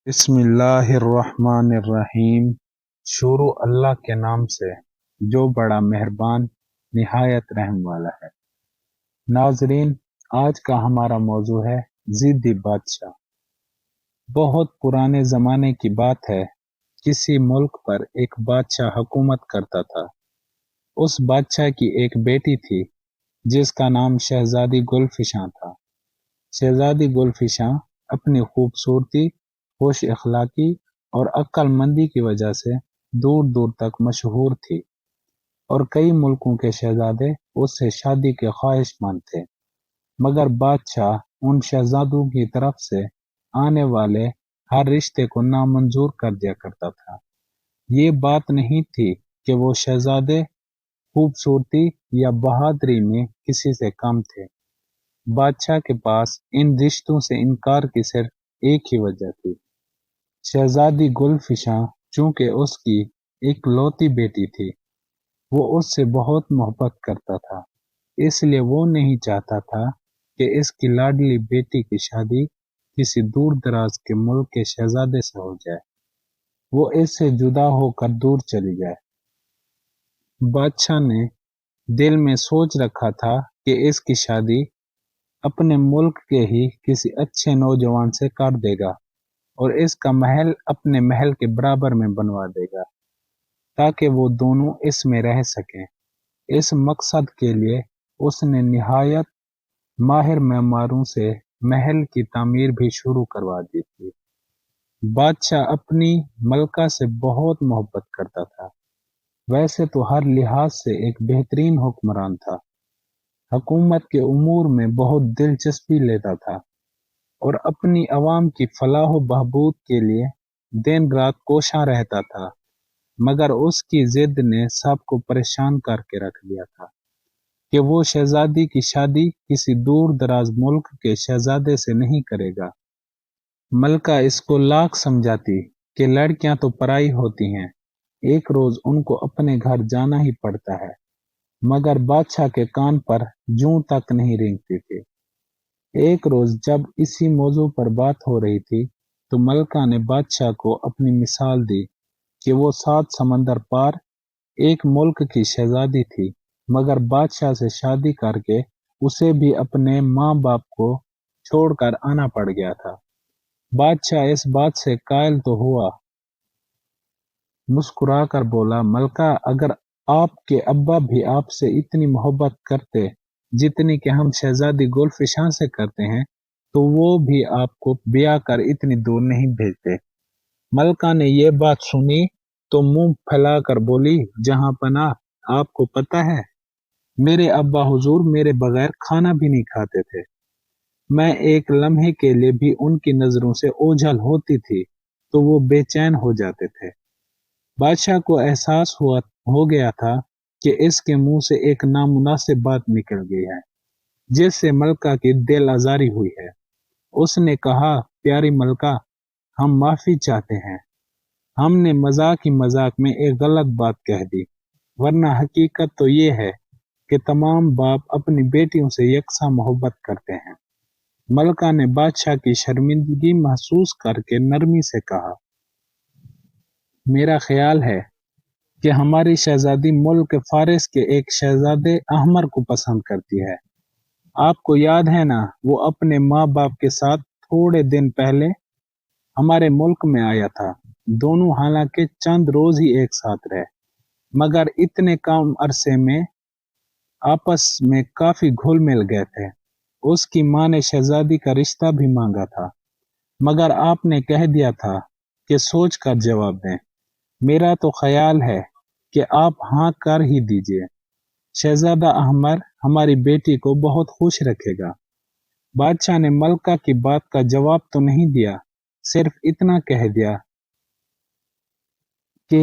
بسم اللہ الرحمن الرحیم۔ شروع اللہ کے نام سے جو بڑا مہربان نہایت رحم والا ہے۔ ناظرین، آج کا ہمارا موضوع ہے ضدی بادشاہ۔ بہت پرانے زمانے کی بات ہے، کسی ملک پر ایک بادشاہ حکومت کرتا تھا۔ اس بادشاہ کی ایک بیٹی تھی جس کا نام شہزادی گلفشاں تھا۔ شہزادی گلفشاں اپنی خوبصورتی، خوش اخلاقی اور عقل مندی کی وجہ سے دور دور تک مشہور تھی، اور کئی ملکوں کے شہزادے اس سے شادی کے خواہش مند تھے، مگر بادشاہ ان شہزادوں کی طرف سے آنے والے ہر رشتے کو نامنظور کر دیا کرتا تھا۔ یہ بات نہیں تھی کہ وہ شہزادے خوبصورتی یا بہادری میں کسی سے کم تھے۔ بادشاہ کے پاس ان رشتوں سے انکار کی صرف ایک ہی وجہ تھی۔ شہزادی گلفشاں چونکہ اس کی اکلوتی بیٹی تھی، وہ اس سے بہت محبت کرتا تھا، اس لیے وہ نہیں چاہتا تھا کہ اس کی لاڈلی بیٹی کی شادی کسی دور دراز کے ملک کے شہزادے سے ہو جائے، وہ اس سے جدا ہو کر دور چلی جائے۔ بادشاہ نے دل میں سوچ رکھا تھا کہ اس کی شادی اپنے ملک کے ہی کسی اچھے نوجوان سے کر دے گا اور اس کا محل اپنے محل کے برابر میں بنوا دے گا تاکہ وہ دونوں اس میں رہ سکیں۔ اس مقصد کے لیے اس نے نہایت ماہر معماروں سے محل کی تعمیر بھی شروع کروا دی تھی۔ بادشاہ اپنی ملکہ سے بہت محبت کرتا تھا، ویسے تو ہر لحاظ سے ایک بہترین حکمران تھا، حکومت کے امور میں بہت دلچسپی لیتا تھا اور اپنی عوام کی فلاح و بہبود کے لیے دن رات کوشاں رہتا تھا، مگر اس کی ضد نے سب کو پریشان کر کے رکھ دیا تھا کہ وہ شہزادی کی شادی کسی دور دراز ملک کے شہزادے سے نہیں کرے گا۔ ملکہ اس کو لاکھ سمجھاتی کہ لڑکیاں تو پرائی ہوتی ہیں، ایک روز ان کو اپنے گھر جانا ہی پڑتا ہے، مگر بادشاہ کے کان پر جوں تک نہیں رینگتی تھی۔ ایک روز جب اسی موضوع پر بات ہو رہی تھی تو ملکہ نے بادشاہ کو اپنی مثال دی کہ وہ 7 سمندر پار ایک ملک کی شہزادی تھی، مگر بادشاہ سے شادی کر کے اسے بھی اپنے ماں باپ کو چھوڑ کر آنا پڑ گیا تھا۔ بادشاہ اس بات سے قائل تو ہوا، مسکرا کر بولا، ملکہ، اگر آپ کے ابا بھی آپ سے اتنی محبت کرتے جتنی کہ ہم شہزادی گلفشاں سے کرتے ہیں تو وہ بھی آپ کو بیاہ کر اتنی دور نہیں بھیجتے۔ ملکہ نے یہ بات سنی تو منہ پھیلا کر بولی، جہاں پناہ، آپ کو پتہ ہے میرے ابا حضور میرے بغیر کھانا بھی نہیں کھاتے تھے، میں ایک لمحے کے لیے بھی ان کی نظروں سے اوجھل ہوتی تھی تو وہ بے چین ہو جاتے تھے۔ بادشاہ کو احساس ہو گیا تھا کہ اس کے منہ سے ایک نامناسب بات نکل گئی ہے جس سے ملکہ کی دل آزاری ہوئی ہے۔ اس نے کہا، پیاری ملکہ، ہم معافی چاہتے ہیں، ہم نے مذاق ہی مذاق میں ایک غلط بات کہہ دی، ورنہ حقیقت تو یہ ہے کہ تمام باپ اپنی بیٹیوں سے یکساں محبت کرتے ہیں۔ ملکہ نے بادشاہ کی شرمندگی محسوس کر کے نرمی سے کہا، میرا خیال ہے کہ ہماری شہزادی ملک فارس کے ایک شہزادے احمر کو پسند کرتی ہے۔ آپ کو یاد ہے نا، وہ اپنے ماں باپ کے ساتھ تھوڑے دن پہلے ہمارے ملک میں آیا تھا، دونوں حالانکہ چند روز ہی ایک ساتھ رہے، مگر اتنے کم عرصے میں آپس میں کافی گھل مل گئے تھے۔ اس کی ماں نے شہزادی کا رشتہ بھی مانگا تھا، مگر آپ نے کہہ دیا تھا کہ سوچ کر جواب دیں۔ میرا تو خیال ہے کہ آپ ہاں کر ہی دیجئے، شہزادہ احمر ہماری بیٹی کو بہت خوش رکھے گا۔ بادشاہ نے ملکہ کی بات کا جواب تو نہیں دیا، صرف اتنا کہہ دیا کہ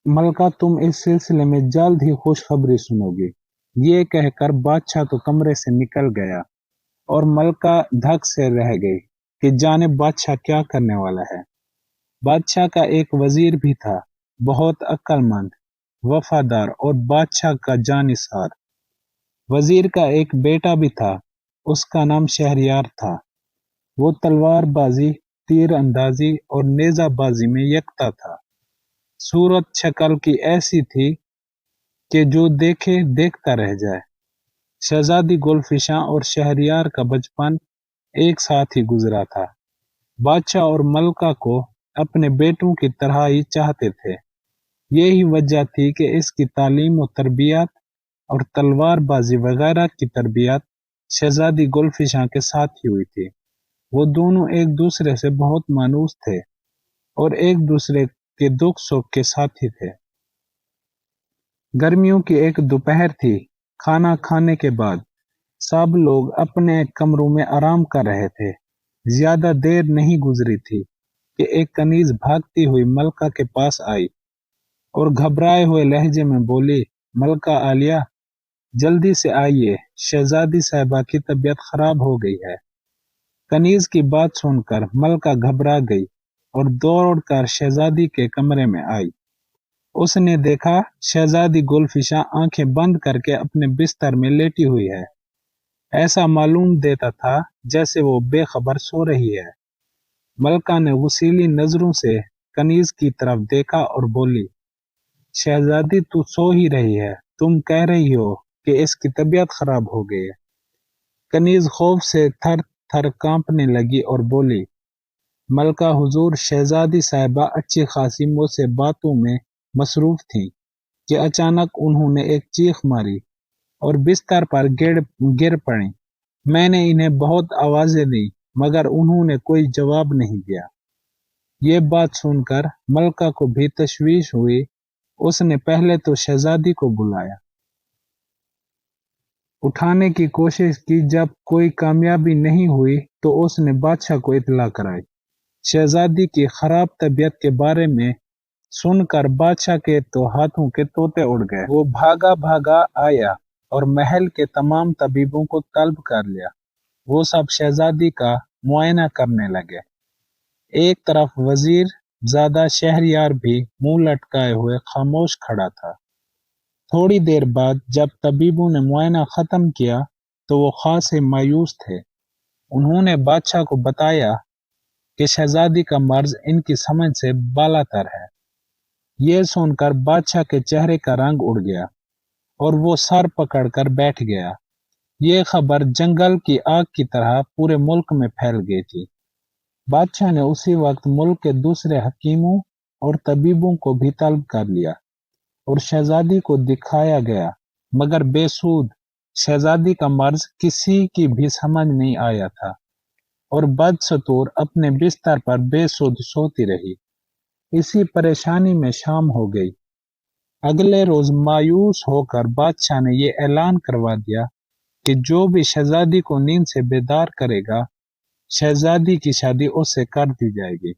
ملکہ، تم اس سلسلے میں جلد ہی خوشخبری سنو گی۔ یہ کہہ کر بادشاہ تو کمرے سے نکل گیا اور ملکہ دھک سے رہ گئی کہ جانے بادشاہ کیا کرنے والا ہے۔ بادشاہ کا ایک وزیر بھی تھا، بہت عقل مند، وفادار اور بادشاہ کا جانثار۔ وزیر کا ایک بیٹا بھی تھا، اس کا نام شہریار تھا۔ وہ تلوار بازی، تیر اندازی اور نیزہ بازی میں یکتا تھا۔ صورت شکل کی ایسی تھی کہ جو دیکھے دیکھتا رہ جائے۔ شہزادی گل فشاں اور شہریار کا بچپن ایک ساتھ ہی گزرا تھا۔ بادشاہ اور ملکہ کو اپنے بیٹوں کی طرح ہی چاہتے تھے۔ یہی وجہ تھی کہ اس کی تعلیم و تربیت اور تلوار بازی وغیرہ کی تربیت شہزادی گل فشاں کے ساتھ ہی ہوئی تھی۔ وہ دونوں ایک دوسرے سے بہت مانوس تھے اور ایک دوسرے کے دکھ سکھ کے ساتھی تھے۔ گرمیوں کی ایک دوپہر تھی۔ کھانا کھانے کے بعد سب لوگ اپنے کمروں میں آرام کر رہے تھے۔ زیادہ دیر نہیں گزری تھی کہ ایک کنیز بھاگتی ہوئی ملکہ کے پاس آئی اور گھبرائے ہوئے لہجے میں بولی، ملکہ عالیہ، جلدی سے آئیے، شہزادی صاحبہ کی طبیعت خراب ہو گئی ہے۔ کنیز کی بات سن کر ملکہ گھبرا گئی اور دوڑ کر شہزادی کے کمرے میں آئی۔ اس نے دیکھا شہزادی گل فشاں آنکھیں بند کر کے اپنے بستر میں لیٹی ہوئی ہے۔ ایسا معلوم دیتا تھا جیسے وہ بے خبر سو رہی ہے۔ ملکہ نے غصیلی نظروں سے کنیز کی طرف دیکھا اور بولی، شہزادی تو سو ہی رہی ہے، تم کہہ رہی ہو کہ اس کی طبیعت خراب ہو گئی ہے۔ کنیز خوف سے تھر تھر کانپنے لگی اور بولی، ملکہ حضور، شہزادی صاحبہ اچھی خاصی مجھ سے باتوں میں مصروف تھیں کہ اچانک انہوں نے ایک چیخ ماری اور بستر پر گر پڑیں۔ میں نے انہیں بہت آوازیں دی مگر انہوں نے کوئی جواب نہیں دیا۔ یہ بات سن کر ملکہ کو بھی تشویش ہوئی۔ اس نے پہلے تو شہزادی کو بلایا، اٹھانے کی کوشش کی۔ جب کوئی کامیابی نہیں ہوئی تو اس نے بادشاہ کو اطلاع کرائی۔ شہزادی کی خراب طبیعت کے بارے میں سن کر بادشاہ کے تو ہاتھوں کے طوطے اڑ گئے۔ وہ بھاگا بھاگا آیا اور محل کے تمام طبیبوں کو طلب کر لیا۔ وہ سب شہزادی کا معائنہ کرنے لگے۔ ایک طرف وزیر زادہ شہریار بھی منہ لٹکائے ہوئے خاموش کھڑا تھا۔ تھوڑی دیر بعد جب طبیبوں نے معائنہ ختم کیا تو وہ خاصے مایوس تھے۔ انہوں نے بادشاہ کو بتایا کہ شہزادی کا مرض ان کی سمجھ سے بالاتر ہے۔ یہ سن کر بادشاہ کے چہرے کا رنگ اڑ گیا اور وہ سر پکڑ کر بیٹھ گیا۔ یہ خبر جنگل کی آگ کی طرح پورے ملک میں پھیل گئی تھی۔ بادشاہ نے اسی وقت ملک کے دوسرے حکیموں اور طبیبوں کو بھی طلب کر لیا اور شہزادی کو دکھایا گیا مگر بے سود۔ شہزادی کا مرض کسی کی بھی سمجھ نہیں آیا تھا اور بدستور اپنے بستر پر بے سود سوتی رہی۔ اسی پریشانی میں شام ہو گئی۔ اگلے روز مایوس ہو کر بادشاہ نے یہ اعلان کروا دیا کہ جو بھی شہزادی کو نیند سے بیدار کرے گا، شہزادی کی شادی اس سے کر دی جائے گی۔